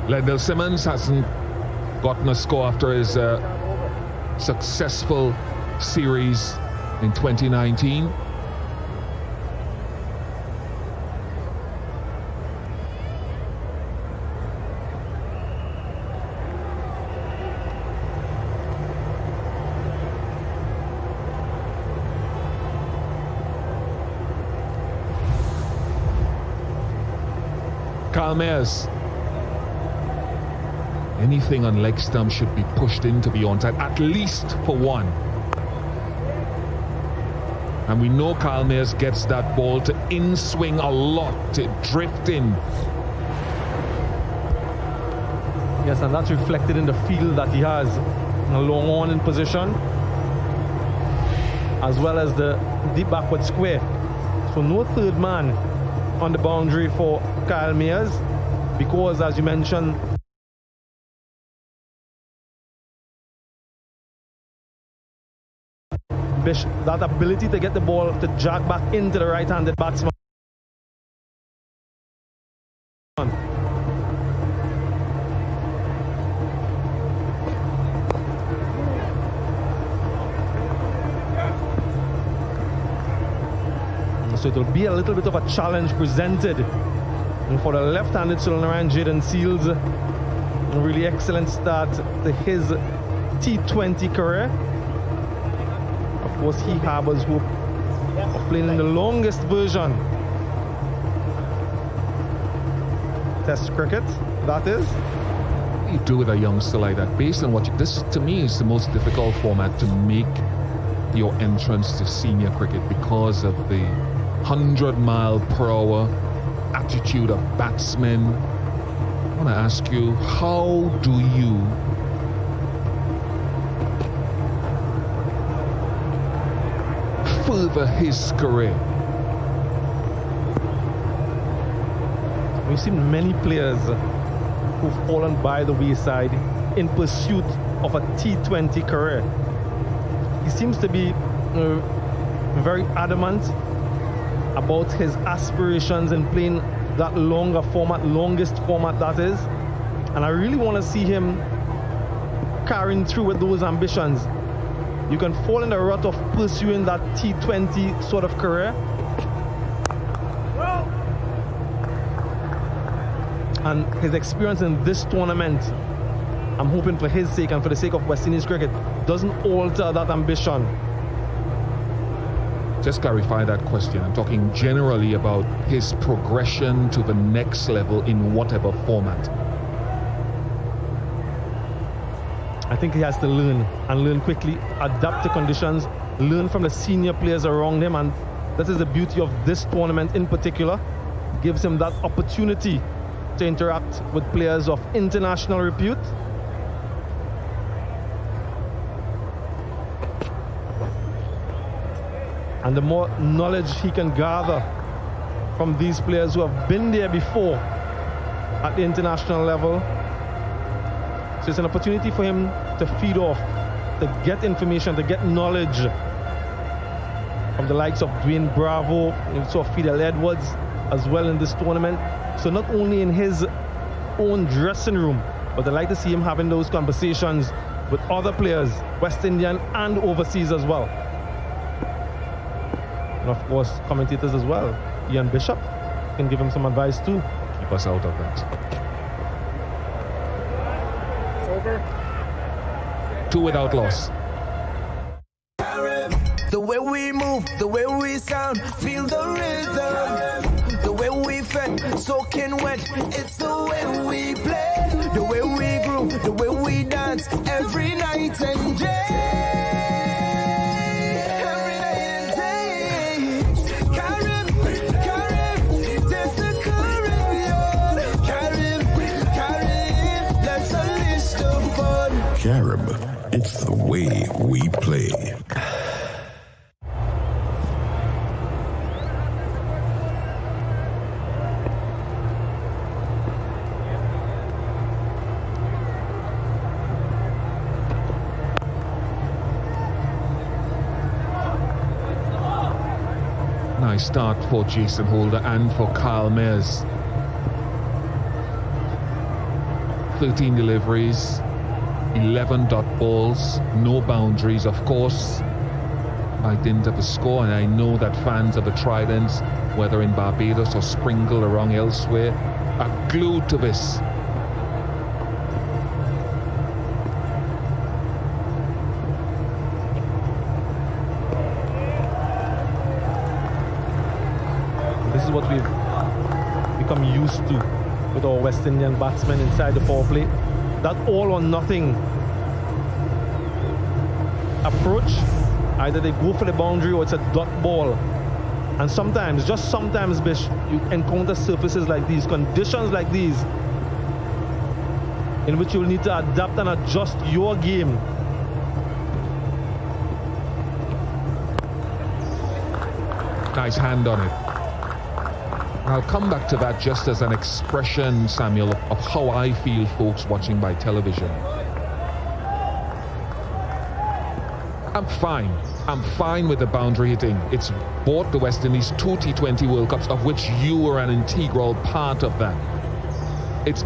Lendl Simmons hasn't gotten a score after his successful series in 2019. Kyle Mayers. Anything on leg stump should be pushed in to be onside, at least for one. And we know Kyle Mayers gets that ball to in-swing a lot, to drift in. Yes, and that's reflected in the feel that he has. A long on in position, as well as the deep backward square. So no third man on the boundary for Kyle Mayers, because, as you mentioned, that ability to get the ball to jog back into the right-handed batsman. So it will be a little bit of a challenge presented for the left-handed Sullinaran Jaden Seals. A really excellent start to his T20 career. Of course, he harbors hope of playing in the longest version Test cricket, that is. What do you do with a youngster like that? Based on what this to me is the most difficult format to make your entrance to senior cricket, because of the 100-mile-per-hour attitude of batsmen. I want to ask you, how do you further his career? We've seen many players who've fallen by the wayside in pursuit of a T20 career. He seems to be very adamant about his aspirations in playing that longer format, longest format that is. And I really want to see him carrying through with those ambitions. You can fall in the rut of pursuing that T20 sort of career, and his experience in this tournament, I'm hoping for his sake and for the sake of West Indies cricket, doesn't alter that ambition. Just clarify that question. I'm talking generally about his progression to the next level in whatever format. I think he has to learn, and learn quickly, adapt to conditions, learn from the senior players around him, and that is the beauty of this tournament in particular. It gives him that opportunity to interact with players of international repute. And the more knowledge he can gather from these players who have been there before at the international level. So it's an opportunity for him to feed off, to get information, to get knowledge from the likes of Dwayne Bravo, and so Fidel Edwards as well in this tournament. So not only in his own dressing room, but I'd like to see him having those conversations with other players, West Indian and overseas as well. And of course, commentators as well. Ian Bishop can give him some advice too. Keep us out of that. It's over. 2 without loss. The way we move, the way we sound, feel the rhythm. The way we fed, soaking wet, it's the way we play. The way we groove, the way we dance, every night and day. Carib, it's the way we play. Nice start for Jason Holder and for Kyle Mayers. 13 deliveries, 11 dot balls, no boundaries, of course, by dint of a score. And I know that fans of the Tridents, whether in Barbados or sprinkled around elsewhere, are glued to this. This is what we've become used to with our West Indian batsmen inside the power play. That all or nothing approach. Either they go for the boundary or it's a dot ball. And sometimes, just sometimes, Bish, you encounter surfaces like these, conditions like these, in which you'll need to adapt and adjust your game. Nice hand on it. I'll come back to that just as an expression, Samuel, of how I feel folks watching by television. I'm fine. I'm fine with the boundary hitting. It's bought the West Indies 2 T20 World Cups, of which you were an integral part of that. It's